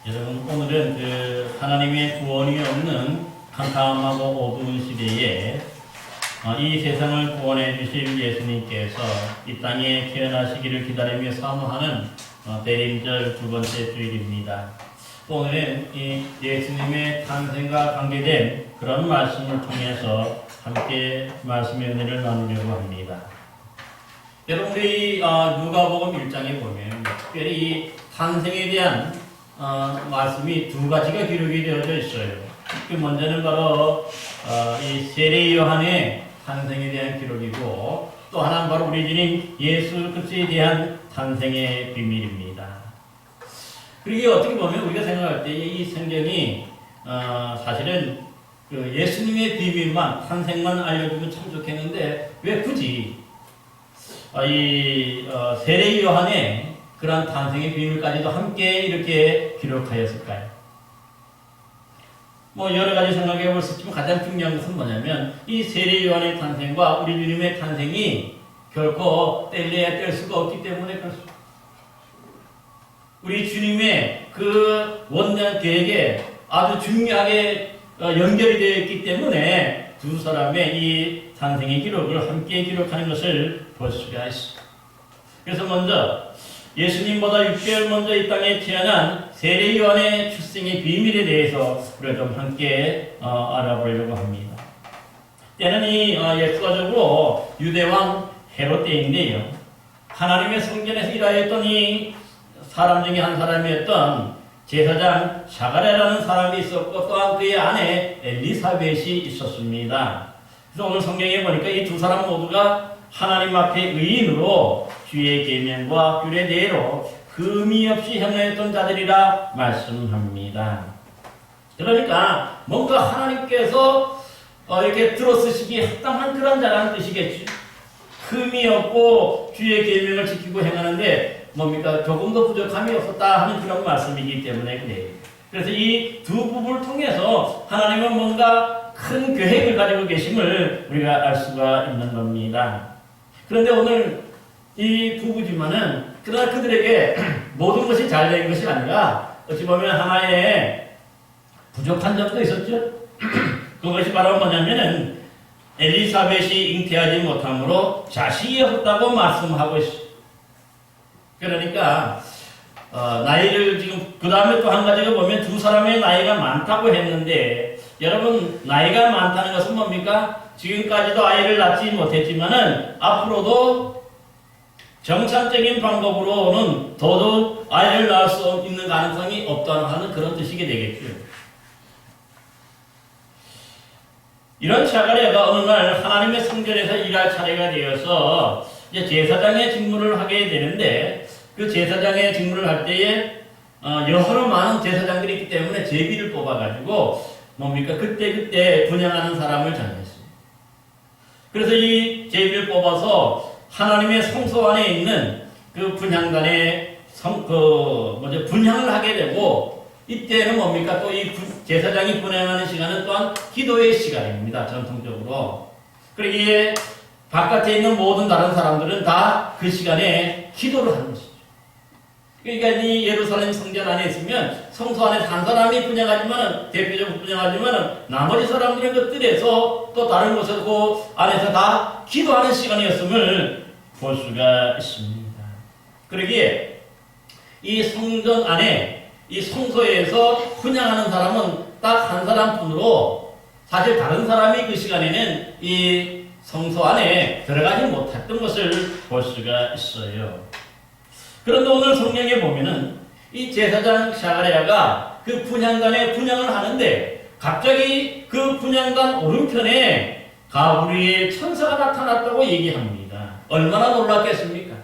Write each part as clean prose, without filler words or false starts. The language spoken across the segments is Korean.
여러분, 오늘은 하나님의 구원이 없는 캄캄하고 어두운 시대에 이 세상을 구원해 주실 예수님께서 이 땅에 태어나시기를 기다리며 사모하는 대림절 두 번째 주일입니다. 오늘은 이 예수님의 탄생과 관계된 그런 말씀을 통해서 함께 말씀의 은혜를 나누려고 합니다. 여러분, 우리 누가복음 1장에 보면 특별히 이 탄생에 대한 말씀이 두 가지가 기록이 되어져 있어요. 그 먼저는 바로 이 세례 요한의 탄생에 대한 기록이고, 또 하나는 바로 우리 주님 예수 그리스도에 대한 탄생의 비밀입니다. 그리고 어떻게 보면 우리가 생각할 때 이 성경이 사실은 그 예수님의 비밀만, 탄생만 알려주면 참 좋겠는데 왜 굳이 이 세례 요한의 그러한 탄생의 비밀까지도 함께 이렇게 기록하였을까요? 여러 가지 생각해 볼 수 있지만 가장 중요한 것은 뭐냐면 이 세례 요한의 탄생과 우리 주님의 탄생이 결코 뗄래야 뗄 수가 없기 때문에 그렇습니다. 우리 주님의 그 원년 계획에 아주 중요하게 연결이 되어 있기 때문에 두 사람의 이 탄생의 기록을 함께 기록하는 것을 볼 수가 있습니다. 그래서 먼저 예수님보다 6개월 먼저 이 땅에 태어난 세례 요한의 출생의 비밀에 대해서 우리가 좀 함께 알아보려고 합니다. 때는 이 역사적으로 유대왕 헤롯 때인데요. 하나님의 성전에서 일하였던 이 사람 중에 한 사람이었던 제사장 샤가랴라는 사람이 있었고, 또한 그의 아내 엘리사벳이 있었습니다. 그래서 오늘 성경에 보니까 이 두 사람 모두가 하나님 앞에 의인으로 주의 계명과 규례대로 금이 없이 행하였던 자들이라 말씀합니다. 그러니까 뭔가 하나님께서 이렇게 들어쓰시기에 합당한 그런 자라는 뜻이겠죠. 금이 없고 주의 계명을 지키고 행하는데 뭡니까? 조금도 부족함이 없었다 하는 그런 말씀이기 때문에 그래요. 그래서 이 두 부부를 통해서 하나님은 뭔가 큰 계획을 가지고 계심을 우리가 알 수가 있는 겁니다. 그런데 오늘 이 부부지만은 그러나 그들에게 모든 것이 잘 된 것이 아니라 어찌 보면 하나의 부족한 점도 있었죠. 그것이 바로 뭐냐면은 엘리사벳이 잉태하지 못함으로 자식이 없다고 말씀하고 있어요. 그러니까 나이를 지금 그 다음에 또 한 가지가 보면 두 사람의 나이가 많다고 했는데, 여러분 나이가 많다는 것은 뭡니까? 지금까지도 아이를 낳지 못했지만은 앞으로도 정상적인 방법으로는 더더욱 아이를 낳을 수 있는 가능성이 없다는 하는 그런 뜻이게 되겠죠. 이런 샤가랴가 어느 날 하나님의 성전에서 일할 차례가 되어서 이제 제사장의 직무를 하게 되는데, 그 제사장의 직무를 할 때에 여러 많은 제사장들이 있기 때문에 제비를 뽑아가지고 뭡니까? 그때 분양하는 사람을 정했어요. 그래서 이 제비를 뽑아서 하나님의 성소 안에 있는 그 분향단에 분향을 하게 되고, 이때는 뭡니까? 또 이 제사장이 분향하는 시간은 또한 기도의 시간입니다. 전통적으로. 그리고 이게 바깥에 있는 모든 다른 사람들은 다 그 시간에 기도를 하는 것이죠. 그러니까 이 예루살렘 성전 안에 있으면 성소 안에 한 사람이 분양하지만, 대표적으로 분양하지만 나머지 사람들은 그 뜰에서 또 다른 곳에서 그 안에서 다 기도하는 시간이었음을 볼 수가 있습니다. 그러기에 이 성전 안에 이 성소에서 분양하는 사람은 딱 한 사람뿐으로, 사실 다른 사람이 그 시간에는 이 성소 안에 들어가지 못했던 것을 볼 수가 있어요. 그런데 오늘 성경에 보면은 이 제사장 샤가랴가 그 분향단에 분향을 하는데 갑자기 그 분향단 오른편에 가브리엘 천사가 나타났다고 얘기합니다. 얼마나 놀랐겠습니까?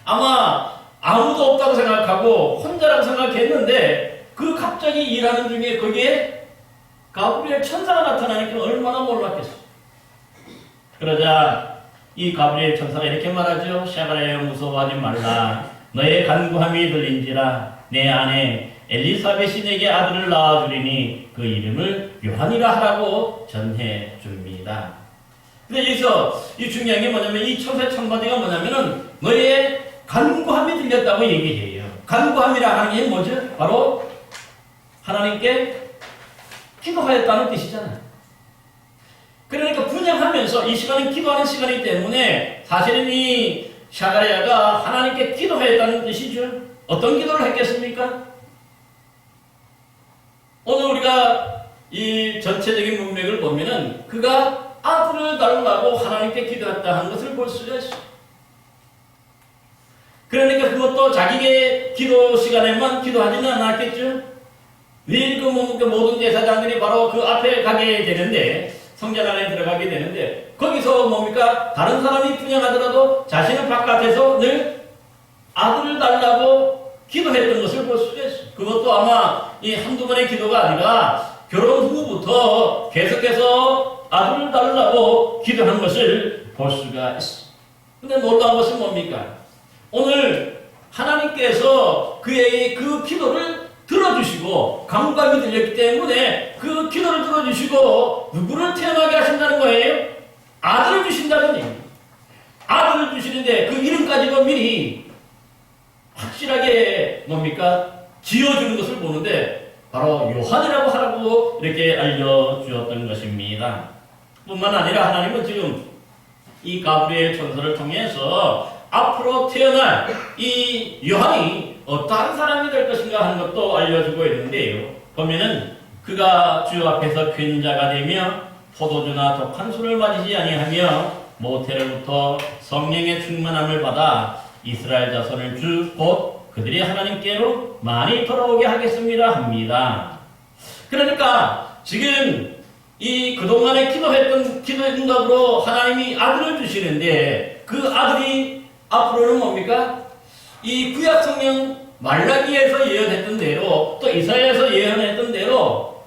아마 아무도 없다고 생각하고 혼자라고 생각했는데 그 갑자기 일하는 중에 거기에 가브리엘 천사가 나타나니까 얼마나 놀랐겠어요. 그러자 이 가브리엘 천사가 이렇게 말하죠. 샤가랴여 무서워하지 말라. 너의 간구함이 들린지라. 내 아내 엘리사벳이 내게 아들을 낳아주리니 그 이름을 요한이라 하라고 전해 줍니다. 근데 여기서 이 중요한 게 뭐냐면 이 천사의 첫마디가 뭐냐면은 너의 간구함이 들렸다고 얘기해요. 간구함이라 하는 게 뭐죠? 바로 하나님께 기도하였다는 뜻이잖아요. 그러니까 분양하면서 이 시간은 기도하는 시간이기 때문에 사실은 이 샤가랴가 하나님께 기도하였다는 뜻이죠. 어떤 기도를 했겠습니까? 오늘 우리가 이 전체적인 문맥을 보면은 그가 아들을 달라고 하나님께 기도했다 하는 것을 볼 수가 있어요. 그러니까 그것도 자기의 기도 시간에만 기도하지는 않았겠죠. 늘 그 모든 제사장들이 바로 그 앞에 가게 되는데, 성전 안에 들어가게 되는데, 거기서 뭡니까? 다른 사람이 분양하더라도 자신은 바깥에서 늘 아들을 달라고 기도했던 것을 볼 수가 있어요. 그것도 아마 이 한두 번의 기도가 아니라 결혼 후부터 계속해서 아들을 달라고 기도한 것을 볼 수가 있어요. 근데 놀라운 것은 뭡니까? 오늘 하나님께서 그의 그 기도를 들어주시고 감감이 들렸기 때문에 그 기도를 들어주시고 누구를 태어나게 하신다는 거예요? 아들을 주신다는 얘기입니다. 아들을 주시는데 그 이름까지도 미리 확실하게 뭡니까? 지어주는 것을 보는데 바로 요한이라고 하라고 이렇게 알려주었던 것입니다. 뿐만 아니라 하나님은 지금 이 가브리엘 천사를 통해서 앞으로 태어날 이 요한이 어떠한 사람이 될 것인가 하는 것도 알려주고 있는데요. 보면은 그가 주 앞에서 근자가 되며 포도주나 독한 술을 마시지 아니하며 모태로부터 성령의 충만함을 받아 이스라엘 자손을 주 곧 그들이 하나님께로 많이 돌아오게 하겠습니다 합니다. 그러니까 지금 이 그동안에 기도했던 기도의 응답으로 하나님이 아들을 주시는데 그 아들이 앞으로는 뭡니까? 이 구약 성경 말라기에서 예언했던 대로 또 이사야에서 예언했던 대로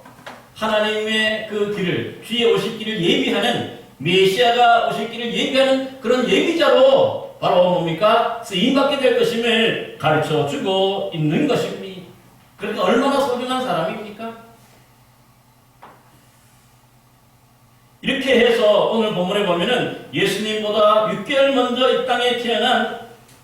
하나님의 그 길을 주의 오실 길을 예비하는 메시아가 오실 길을 예비하는 그런 예비자로 바로 뭡니까? 쓰임받게 될 것임을 가르쳐주고 있는 것입니다. 그러니까 얼마나 소중한 사람입니까? 이렇게 해서 오늘 본문에 보면은 예수님보다 6개월 먼저 이 땅에 태어난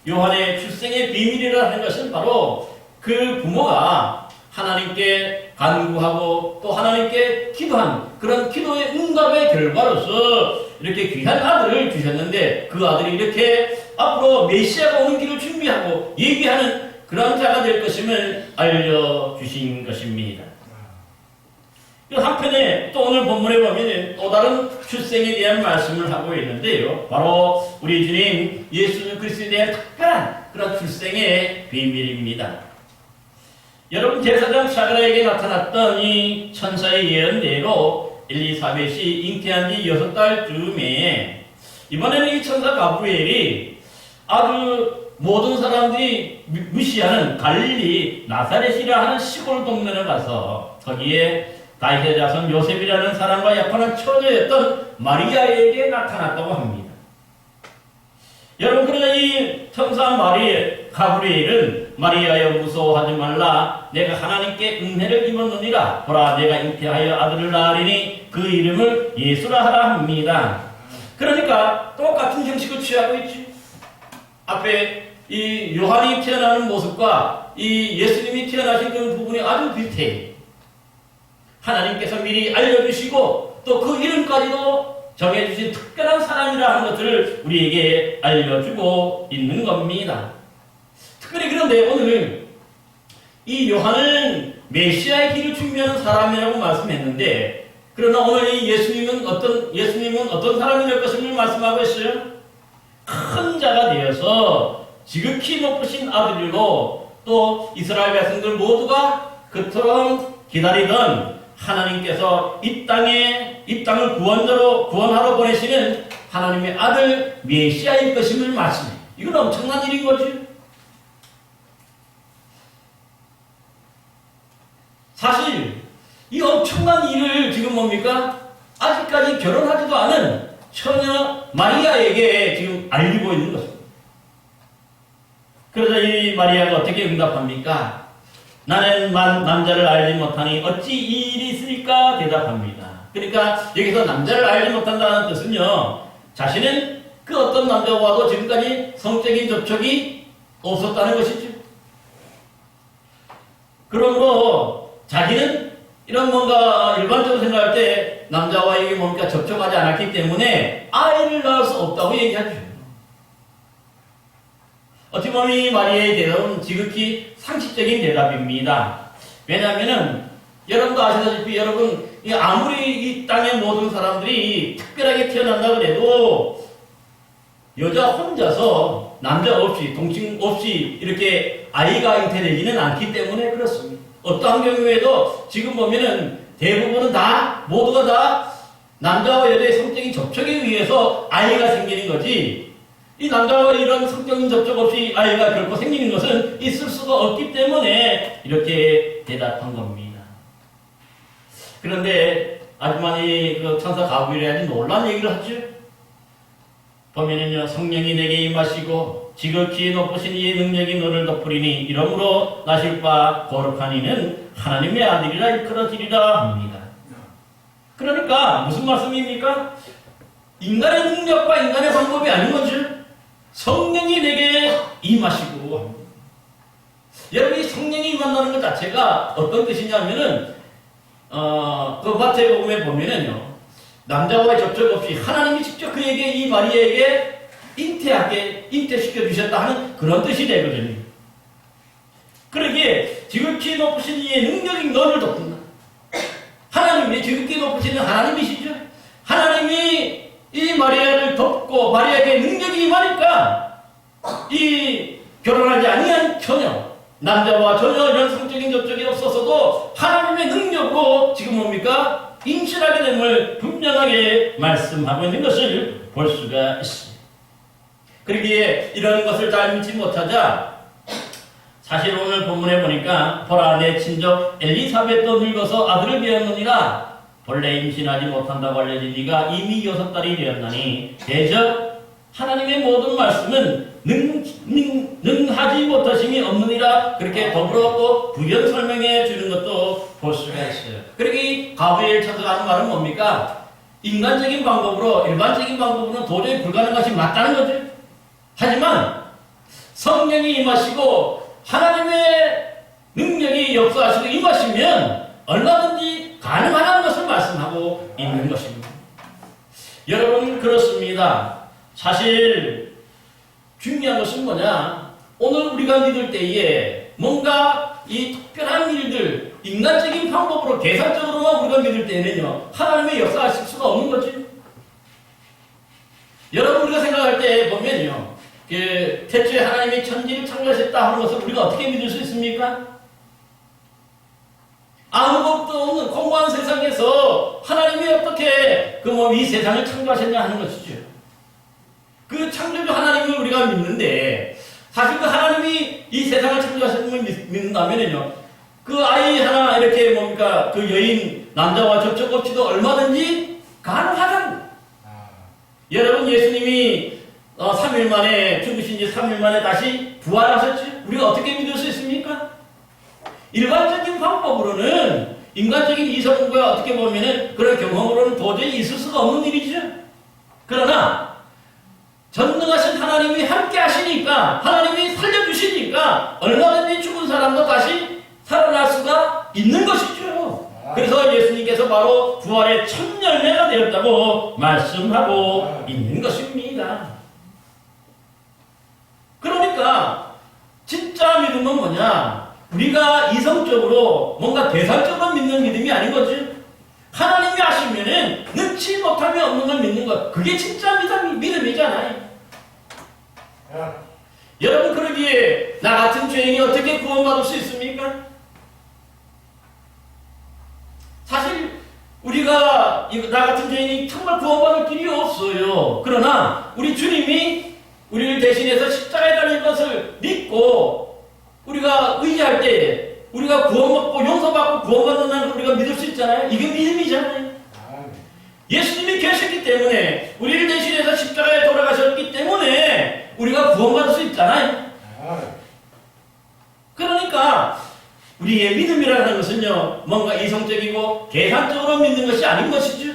요한의 출생의 비밀이라 하는 것은 바로 그 부모가 하나님께 간구하고 또 하나님께 기도한 그런 기도의 응답의 결과로서 이렇게 귀한 아들을 주셨는데 그 아들이 이렇게 앞으로 메시아가 오는 길을 준비하고 예비하는 그런 자가 될 것임을 알려주신 것입니다. 한편에 또 오늘 본문에 보면 또 다른 출생에 대한 말씀을 하고 있는데요. 바로 우리 주님 예수 그리스도에 대한 특별한 그런 출생의 비밀입니다. 여러분 제사장 샤가랴에게 나타났던 이 천사의 예언대로 엘리사벳이 잉태한 지 6달쯤에 이번에는 이 천사 가브리엘이 아주 모든 사람들이 무시하는 갈릴리 나사렛이라 하는 시골 동네를 가서 거기에 다윗의 자손 요셉이라는 사람과 약혼한 처녀였던 마리아에게 나타났다고 합니다. 여러분 그러나 이 천사 가브리엘은 마리아여 무서워하지 말라 내가 하나님께 은혜를 입었느니라 보라 내가 잉태하여 아들을 낳으리니 그 이름을 예수라 하라 합니다. 그러니까 똑같은 형식을 취하고 있죠. 앞에 이 요한이 태어나는 모습과 이 예수님이 태어나신 그 부분이 아주 비슷해요. 하나님께서 미리 알려주시고 또 그 이름까지도 정해주신 특별한 사람이라 하는 것들을 우리에게 알려주고 있는 겁니다. 특별히 그런데 오늘 이 요한은 메시아의 길을 준비하는 사람이라고 말씀했는데 그러나 오늘 이 예수님은 어떤 사람이 될 것을 말씀하고 있어요? 큰 자가 되어서 지극히 높으신 아들로 또 이스라엘 백성들 모두가 그토록 기다리던 하나님께서 이 땅을 구원하러 보내시는 하나님의 아들 메시아일 것임을 말씀해요. 이건 엄청난 일인 거지. 사실 이 엄청난 일을 지금 뭡니까? 아직까지 결혼하지도 않은 처녀 마리아에게 지금 알리고 있는 것입니다. 그러자 이 마리아가 어떻게 응답합니까? 나는 남자를 알지 못하니 어찌 이 일이 있으리까 대답합니다. 그러니까 여기서 남자를 알지 못한다는 뜻은요. 자신은 그 어떤 남자와도 지금까지 성적인 접촉이 없었다는 것이죠. 그러므로 자기는 이런 뭔가 일반적으로 생각할 때 남자와 이게 뭔가 접촉하지 않았기 때문에 아이를 낳을 수 없다고 얘기하죠. 어떻게 보면 이 마리아의 대답은 지극히 상식적인 대답입니다. 왜냐하면은 여러분도 아시다시피 여러분 아무리 이 땅의 모든 사람들이 특별하게 태어난다 그래도 여자 혼자서 남자 없이 동침 없이 이렇게 아이가 잉태되지는 않기 때문에 그렇습니다. 어떠한 경우에도 지금 보면은 대부분은 다 모두가 다 남자와 여자의 성적인 접촉에 의해서 아이가 생기는 거지 이 남자와 이런 성적인 접촉 없이 아이가 결코 생기는 것은 있을 수가 없기 때문에 이렇게 대답한 겁니다. 그런데 아주머니 그 천사 가브리엘이 놀란 얘기를 하죠. 보면은요, 성령이 내게 임하시고 지극히 높으신 이의 능력이 너를 덮으리니 이러므로 나실 바 거룩한 이는 하나님의 아들이라 일컬어지리라 합니다. 그러니까 무슨 말씀입니까? 인간의 능력과 인간의 방법이 아닌 거죠. 성령이 내게 임하시고 여러분이 성령이 임한다는 것 자체가 어떤 뜻이냐면은 그 마태복음에 보면은요, 남자와의 접촉 없이 하나님이 직접 그에게 이 마리아에게 잉태시켜 주셨다 하는 그런 뜻이 되거든요. 그러기에 지극히 높으신 이의 능력이 너를 덮는다. 하나님이 지극히 높으신 하나님이시죠. 하나님이 이 마리아를 덮고 마리아에게 능력이 임하니까 이 결혼하지 아니한 처녀 남자와 전혀 이런 성적인 접촉이 없어서도 하나님의 능력으로 지금 뭡니까? 임신하게 됨을 분명하게 말씀하고 있는 것을 볼 수가 있습니다. 그러기에 이런 것을 잘 믿지 못하자 사실 오늘 본문에 보니까 보라 내 친족 엘리사벳도 늙어서 아들을 배웠느니라 본래 임신하지 못한다고 알려진 이가 이미 6달이 되었나니 대저 하나님의 모든 말씀은 능하지 못하심이 없느니라 그렇게 더불어 또 부연 설명해 주는 것도 볼 수가 있어요. 그러기 가브리엘 천사가 하는 말은 뭡니까? 인간적인 방법으로 일반적인 방법으로는 도저히 불가능한 것이 맞다는 거죠. 하지만 성령이 임하시고 하나님의 능력이 역사하시고 임하시면 얼마든지 가능하다는 것을 말씀하고 있는 것입니다. 여러분 그렇습니다. 사실 중요한 것은 뭐냐? 오늘 우리가 믿을 때에 뭔가 이 특별한 일들, 인간적인 방법으로 계산적으로만 우리가 믿을 때에는요, 하나님의 역사하실 수가 없는 거지. 여러분 우리가 생각할 때 보면요, 태초에 하나님이 천지를 창조하셨다 하는 것을 우리가 어떻게 믿을 수 있습니까? 아무것도 없는 공고한 세상에서 하나님이 어떻게 이 세상을 창조하셨냐 하는 것이죠. 그 창조주 하나님을 우리가 믿는데 사실 그 하나님이 이 세상을 창조하셨음을 믿는다면요, 그 아이 하나 이렇게 그 여인 남자와 접촉 없이도 얼마든지 가능하다는. 여러분 예수님이 3일 만에 죽으신 지 3일 만에 다시 부활하셨죠. 우리가 어떻게 믿을 수 있습니까? 일반적인 방법으로는 인간적인 이성과 어떻게 보면은 그런 경험으로는 도저히 있을 수가 없는 일이죠. 그러나 전능하신 하나님이 함께 하시니까 하나님이 살려주시니까 얼마든지 죽은 사람도 다시 살아날 수가 있는 것이죠. 그래서 예수님께서 바로 부활의 첫 열매가 되었다고 말씀하고 있는 것입니다. 그러니까 진짜 믿음은 뭐냐? 우리가 이성적으로 뭔가 대상적으로 믿는 믿음이 아닌 거지. 하나님이 하시면은 능치 못함이 없는 걸 믿는 것. 그게 진짜 믿음이잖아요. 여러분 그러기에 나 같은 죄인이 어떻게 구원받을 수 있습니까? 사실 우리가 나 같은 죄인이 정말 구원받을 길이 없어요. 그러나 우리 주님이 우리를 대신해서 십자가에 달린 것을 믿고 우리가 의지할 때 우리가 구원받고 용서받고 구원받는다는 걸 우리가 믿을 수 있잖아요. 이게 믿음이잖아요. 예수님이 계셨기 때문에 우리를 대신해서 십자가에 돌아가셨기 때문에 우리가 구원받을 수 있잖아요. 그러니까 우리의 믿음이라는 것은요, 뭔가 이성적이고 계산적으로 믿는 것이 아닌 것이죠.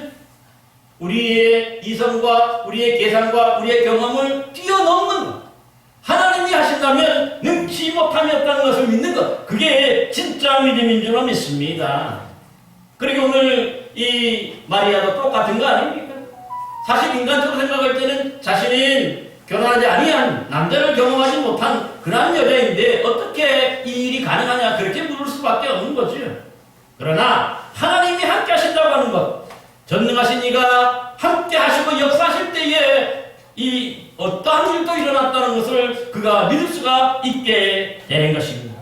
우리의 이성과 우리의 계산과 우리의 경험을 뛰어넘는 것. 하나님이 하신다면 능치 못함이 없다는 것을 믿는 것. 그게 진짜 분명한 믿음인 줄로 믿습니다. 그리고 오늘 이 마리아도 똑같은 거 아닙니까? 사실 인간적으로 생각할 때는 자신은 결혼하지 아니한 남자를 경험하지 못한 그러한 여자인데 어떻게 이 일이 가능하냐 그렇게 물을 수밖에 없는 거죠. 그러나 하나님이 함께 하신다고 하는 것, 전능하신 이가 함께 하시고 역사하실 때에 이 어떠한 일도 일어났다는 것을 그가 믿을 수가 있게 되는 것입니다.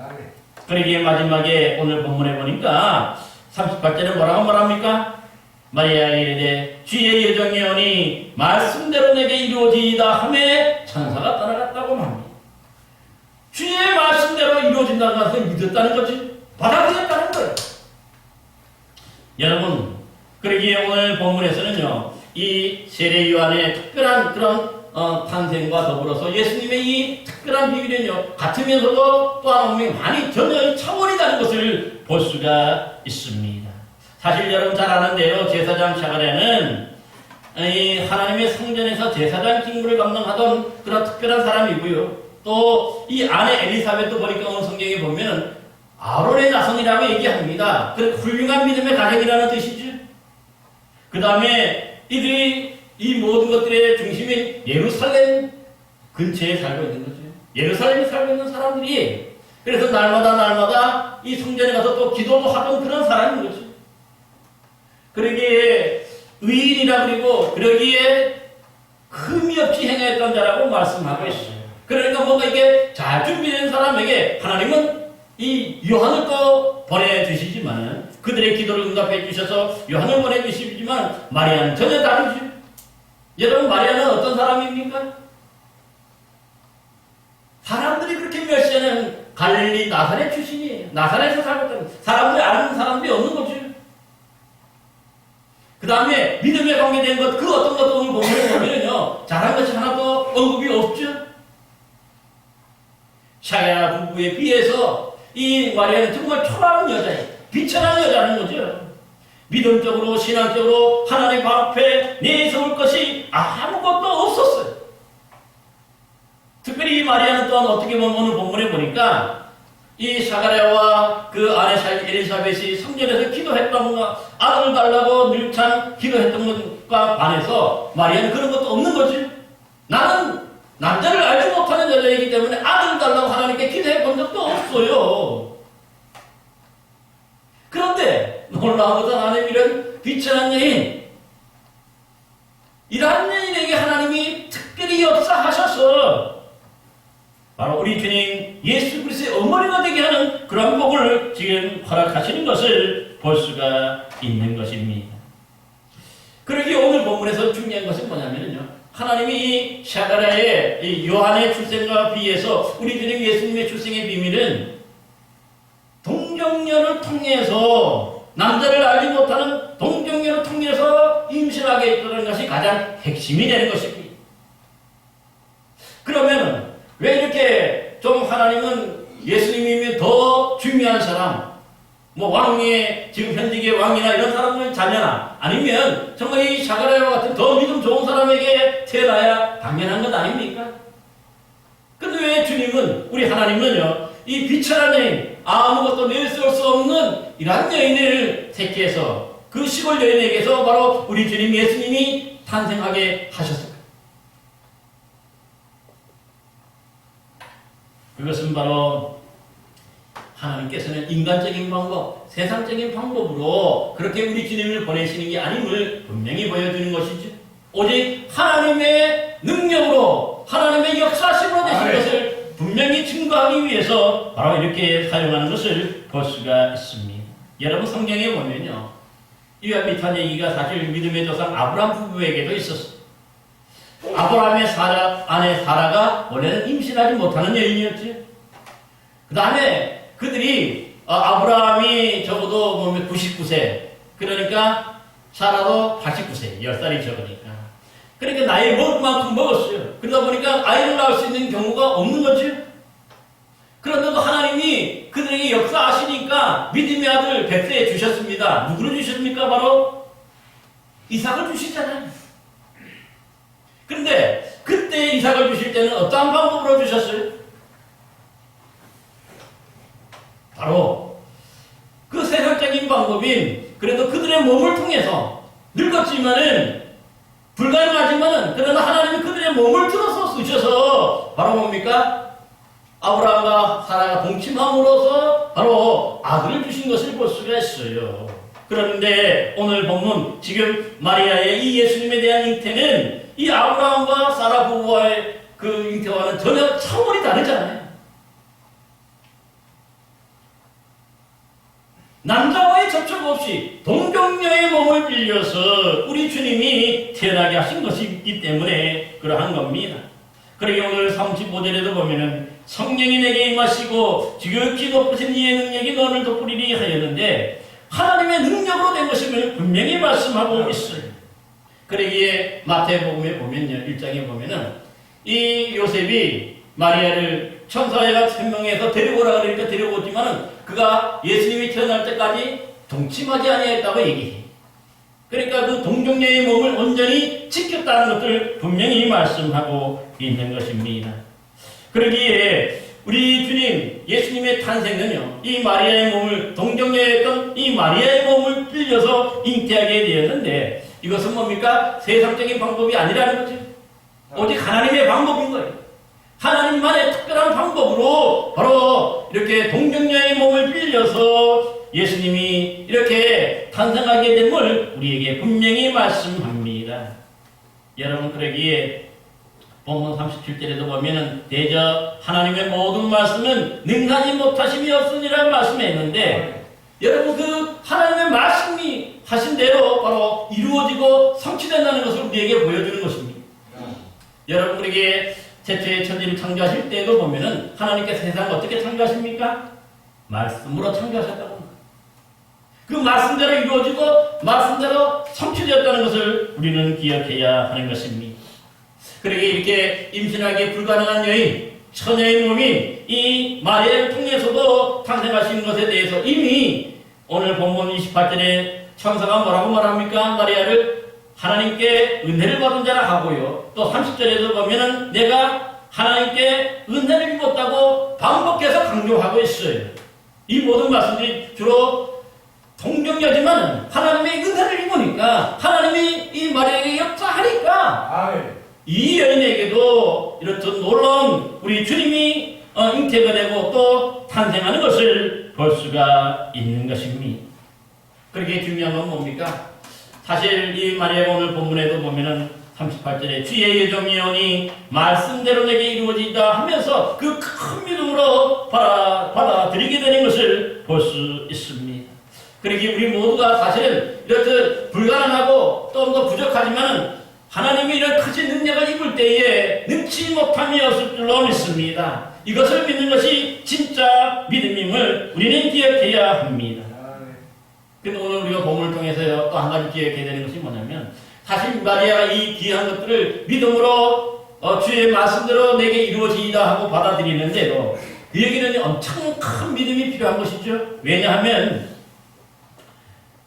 그러기에 마지막에 오늘 본문에 보니까 38절에 뭐라고 말합니까? 마리아에게 이르되 주의 여정이 오니 말씀대로 내게 이루어지이다 하매 천사가 따라갔다고 합니다. 주의 말씀대로 이루어진다는 것을 믿었다는 거지, 받아들였다는 거예요. 여러분, 그러기에 오늘 본문에서는요, 이 세례 요한의 특별한 그런 탄생과 더불어서 예수님의 이 특별한 비밀은요, 같으면서도 또한 많이 전혀 차원이 다른 것을 볼 수가 있습니다. 사실 여러분 잘 아는 대로 제사장 샤가랴는 이 하나님의 성전에서 제사장 직무를 감당하던 그런 특별한 사람이고요. 또 이 아내 엘리사벳도 보니까 오늘 성경에 보면 아론의 자손이라고 얘기합니다. 그 훌륭한 믿음의 가정이라는 뜻이죠. 그 다음에 이들이 이 모든 것들의 중심인 예루살렘 근처에 살고 있는 거죠. 예루살렘에 살고 있는 사람들이 그래서 날마다 이 성전에 가서 또 기도도 하던 그런 사람인 거죠. 그러기에 의인이라 그리고 그러기에 흠이 없이 행했던 자라고 말씀하고 있어요. 그러니까 뭔가 이게 잘 준비된 사람에게 하나님은 이 요한을 또 보내주시지만 그들의 기도를 응답해 주셔서 요한을 보내주시지만 마리아는 전혀 다르죠. 여러분, 마리아는 어떤 사람입니까? 사람들이 그렇게 멸시하는 갈릴리 나사렛 출신이에요. 나사렛에서 살고 있다는 사람들이 아는 사람들이 없는 거죠. 그 다음에 믿음에 관계된 것, 그 어떤 것도 오늘 보면요, 잘한 것이 하나도 언급이 없죠. 샤가랴 부부에 비해서 이 마리아는 정말 초라한 여자예요. 비천한 여자는 거죠. 믿음적으로 신앙적으로 하나님 앞에 내세울 것이 아무것도 없었어요. 특별히 이 마리아는 또한 어떻게 보면 오늘 본문에 보니까 이 샤가랴와 그 아내 엘리사벳이 성전에서 기도했던 아들을 달라고 늘참 기도했던 것과 반해서 마리아는 그런 것도 없는 거지. 나는 남자를 알지 못하는 여자이기 때문에 아들을 달라고 하나님께 기도해 본 적도 없어요. 그런데 놀라운 것은 하나님 이런 비천한 여인, 이러한 여인에게 하나님이 특별히 역사하셔서 바로 우리 주님 예수 그리스도의 어머니가 되게 하는 그런 복을 지금 허락하시는 것을 볼 수가 있는 것입니다. 그러기에 오늘 본문에서 중요한 것은 뭐냐면요, 하나님이 이 샤가랴의 이 요한의 출생과 비해서 우리 주님 예수님의 출생의 비밀은 동정녀를 통해서, 남자를 알지 못하는 동정녀를 통해서 임신하게 했다는 것이 가장 핵심이 되는 것입니다. 그러면 왜 이렇게 좀 하나님은 예수님이면 더 중요한 사람, 뭐 왕의 지금 현직의 왕이나 이런 사람들 자녀나 아니면 정말 이 샤가랴와 같은 더 믿음 좋은 사람에게 태어나야 당연한 것 아닙니까? 근데 왜 주님은, 우리 하나님은요, 이 비천한 여인, 아무것도 내세울 수 없는 이러한 여인을 택해서 그 시골 여인에게서 바로 우리 주님 예수님이 탄생하게 하셨습니다. 그것은 바로 하나님께서는 인간적인 방법, 세상적인 방법으로 그렇게 우리 주님을 보내시는 게 아님을 분명히 보여주는 것이죠. 오직 하나님의 능력으로, 하나님의 역사심으로 되신 것을 분명히 증거하기 위해서 바로 이렇게 사용하는 것을 볼 수가 있습니다. 여러분, 성경에 보면요, 이와 비슷한 얘기가 사실 믿음의 조상 아브라함 부부에게도 있었어요. 아브라함의 아내 사라가 원래는 임신하지 못하는 여인이었지. 그 다음에 그들이 아브라함이 적어도 보면 99세, 그러니까 사라도 89세, 10살이 적으니까. 그러니까 나이 먹을 만큼 먹었어요. 그러다 보니까 아이를 낳을 수 있는 경우가 없는 거지. 그런데도 하나님이 그들에게 역사하시니까 믿음의 아들 백세에 주셨습니다. 누구를 주셨습니까? 바로 이삭을 주시잖아요. 그런데 그때 이삭을 주실 때는 어떠한 방법으로 주셨어요? 바로 방법인 그래도 그들의 몸을 통해서 늙었지만은 불가능하지만은 그러나 하나님이 그들의 몸을 들어서 쓰셔서 바로 뭡니까? 아브라함과 사라가 동침함으로써 바로 아들을 주신 것을 볼 수가 있어요. 그런데 오늘 본문 지금 마리아의 이 예수님에 대한 잉태는 이 아브라함과 사라 부부와의 그 잉태와는 전혀 차원이 다르잖아요. 남자와의 접촉 없이 동정녀의 몸을 빌려서 우리 주님이 태어나게 하신 것이기 때문에 그러한 겁니다. 그러게 오늘 35절에도 보면은 성령이 내게 임하시고 지극히 높으신 이의 능력이 너를 돋보리리 하였는데 하나님의 능력으로 된 것임을 분명히 말씀하고 있어요. 그러기에 마태복음에 보면요, 1장에 보면은 이 요셉이 마리아를 천사가 생명해서 데리고 오라 그러니까 데려오지만은 그가 예수님이 태어날 때까지 동침하지 아니했다고 얘기해. 그러니까 그 동정녀의 몸을 온전히 지켰다는 것을 분명히 말씀하고 있는 것입니다. 그러기에 우리 주님 예수님의 탄생은요, 이 마리아의 몸을 동정녀였던 이 마리아의 몸을 빌려서 잉태하게 되었는데 이것은 뭡니까? 세상적인 방법이 아니라는 거죠. 오직 하나님의 방법인 거예요. 하나님만의 특별한 방법으로 바로 이렇게 동정녀의 몸을 빌려서 예수님이 이렇게 탄생하게 됨을 우리에게 분명히 말씀합니다. 여러분, 그러기에 본문 37절에도 보면은 대저 하나님의 모든 말씀은 능하지 못하심이 없으니라 말씀했는데 여러분, 그 하나님의 말씀이 하신 대로 바로 이루어지고 성취된다는 것을 우리에게 보여주는 것입니다. 여러분, 그러기에 최초의 천지를 창조하실 때도 보면은 하나님께서 세상을 어떻게 창조하십니까? 말씀으로 창조하셨다고. 그 말씀대로 이루어지고 말씀대로 성취되었다는 것을 우리는 기억해야 하는 것입니다. 그러게 이렇게 임신하기 불가능한 여인, 처녀의 몸인 이 마리아를 통해서도 탄생하신 것에 대해서 이미 오늘 본문 28절에 천사가 뭐라고 말합니까? 마리아를 하나님께 은혜를 받은 자라 하고요. 또 30절에도 보면은 내가 하나님께 은혜를 입었다고 반복해서 강조하고 있어요. 이 모든 말씀들이 주로 동정녀지만 하나님의 은혜를 입으니까 하나님이 이 마리아에게 역사하니까 이 여인에게도 이렇듯 놀라운 우리 주님이 잉태가 되고 또 탄생하는 것을 볼 수가 있는 것입니다. 그렇게 중요한 건 뭡니까? 사실 이 마리아가 오늘 본문에도 보면은 38절에 주의 여종이오니 말씀대로 내게 이루어지다 하면서 그 큰 믿음으로 받아들이게 되는 것을 볼 수 있습니다. 그러기에 우리 모두가 사실은 이렇듯 불가능하고 좀 더 부족하지만은 하나님이 이런 크신 능력을 입을 때에 능치 못함이 없을 줄로 믿습니다. 이것을 믿는 것이 진짜 믿음임을 우리는 기억해야 합니다. 근데 오늘 우리가 본문을 통해서 또 한 가지 기억해야 되는 것이 뭐냐면 사실 마리아가 이 귀한 것들을 믿음으로 주의 말씀대로 내게 이루어지이다 하고 받아들이는데도 그에게는 엄청 큰 믿음이 필요한 것이죠. 왜냐하면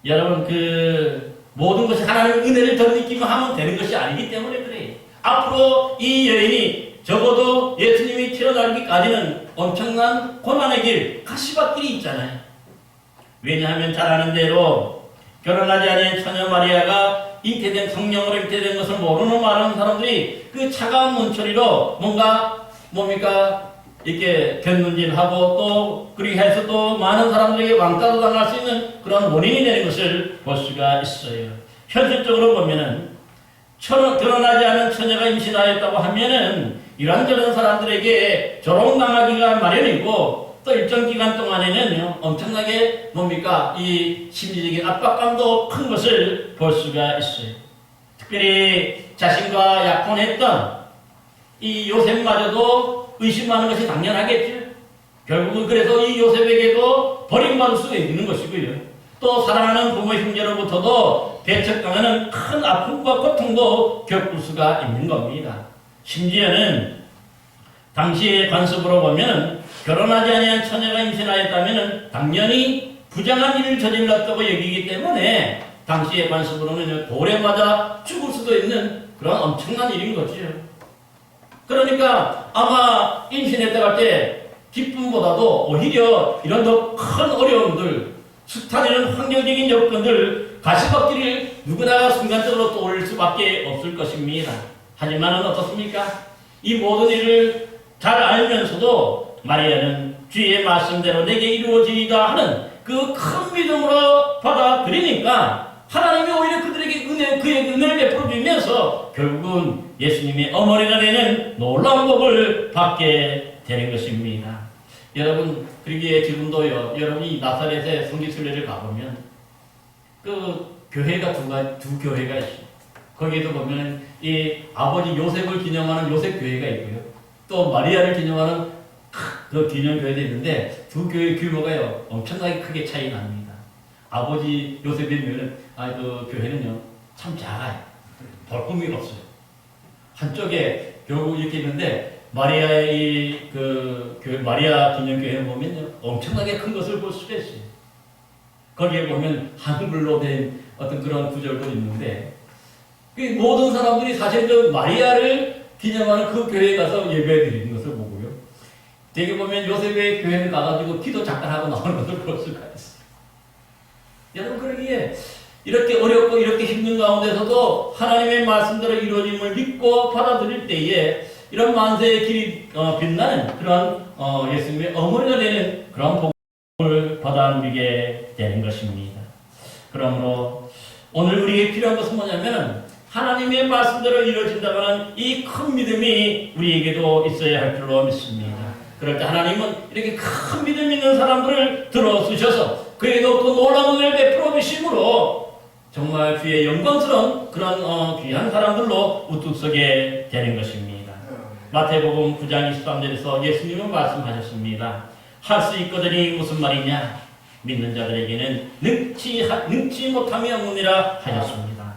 여러분 그 모든 것이 하나님의 은혜를 더 느끼고 하면 되는 것이 아니기 때문에 그래요. 앞으로 이 여인이 적어도 예수님이 태어나기까지는 엄청난 고난의 길, 가시밭길이 있잖아요. 왜냐하면 잘 아는 대로 결혼하지 않은 처녀 마리아가 잉태된 성령으로 잉태된 것을 모르는 많은 사람들이 그 차가운 문초리로 뭡니까 이렇게 견눈질하고 또 그렇게 해서 또 많은 사람들에게 왕따도 당할 수 있는 그런 원인이 되는 것을 볼 수가 있어요. 현실적으로 보면은 결혼하지 않은 처녀가 임신하였다고 하면은 이런저런 사람들에게 조롱당하기가 마련이고 또 일정 기간 동안에는 엄청나게 이 심리적인 압박감도 큰 것을 볼 수가 있어요. 특별히 자신과 약혼했던 이 요셉마저도 의심하는 것이 당연하겠죠. 결국은 그래서 이 요셉에게도 버림받을 수가 있는 것이고요. 또 사랑하는 부모 형제로부터도 배척당하는 큰 아픔과 고통도 겪을 수가 있는 겁니다. 심지어는 당시의 관습으로 보면 결혼하지 아니한 처녀가 임신하였다면 당연히 부정한 일을 저질렀다고 여기기 때문에 당시의 관습으로는 돌에 맞아 죽을 수도 있는 그런 엄청난 일인 거죠. 그러니까 아마 임신했다 할 때 기쁨보다도 오히려 이런 더 큰 어려움들, 수탄이는 환경적인 여건들, 가시밭길을 누구나 순간적으로 떠올릴 수밖에 없을 것입니다. 하지만은 어떻습니까? 이 모든 일을 잘 알면서도 마리아는 주의 말씀대로 내게 이루어지이다 하는 그 큰 믿음으로 받아들이니까 하나님이 오히려 그들에게 그의 은혜를 베풀어 주면서 결국은 예수님의 어머니가 되는 놀라운 복을 받게 되는 것입니다. 여러분, 그러기에 지금도요, 여러분이 나사렛의 성지순례를 가보면 그 교회가 두 교회가 있어요. 거기에도 보면 이 아버지 요셉을 기념하는 요셉 교회가 있고요. 또 마리아를 기념하는 그 기념 교회도 있는데 두 교회 규모가요 엄청나게 크게 차이 납니다. 아버지 요셉의 그 교회는요 참 작아요. 볼품이 없어요. 한쪽에 결국 이렇게 있는데 마리아의 그 교회 마리아 기념 교회를 보면요 엄청나게 큰 것을 볼 수가 있어요. 거기에 보면 한글로 된 어떤 그런 구절도 있는데 그 모든 사람들이 사실 그 마리아를 기념하는 그 교회에 가서 예배 드리는 것을 보고요. 되게 보면 요셉의 교회를 가가지고 기도 잠깐 하고 나오는 것을 볼 수가 있어요. 여러분, 그러기에 이렇게 어렵고 이렇게 힘든 가운데서도 하나님의 말씀대로 이루어짐을 믿고 받아들일 때에 이런 만세의 길이 빛나는 그런 예수님의 어머니가 되는 그런 복을 받아 누리게 되는 것입니다. 그러므로 오늘 우리에게 필요한 것은 뭐냐면 하나님의 말씀대로 이루어진다는 이 큰 믿음이 우리에게도 있어야 할 줄로 믿습니다. 그럴 때 하나님은 이렇게 큰 믿음 있는 사람들을 들어주셔서 그에게도 또 놀라운 은혜를 베풀어 주심으로 정말 주의 영광스러운 그런 귀한 사람들로 우뚝 서게 되는 것입니다. 마태복음 9장 23절에서 예수님은 말씀하셨습니다. 할 수 있거든이 무슨 말이냐? 믿는 자들에게는 능치 못함이 없느니라 하셨습니다.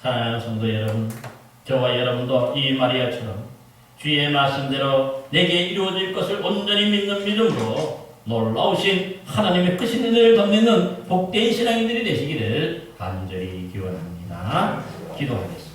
사랑하는 성도 여러분, 저와 여러분도 이 마리아처럼 주의 말씀대로 내게 이루어질 것을 온전히 믿는 믿음으로 놀라우신 하나님의 크신 은혜를 덧내는 복된 신앙인들이 되시기를 간절히 기원합니다. 기도하겠습니다.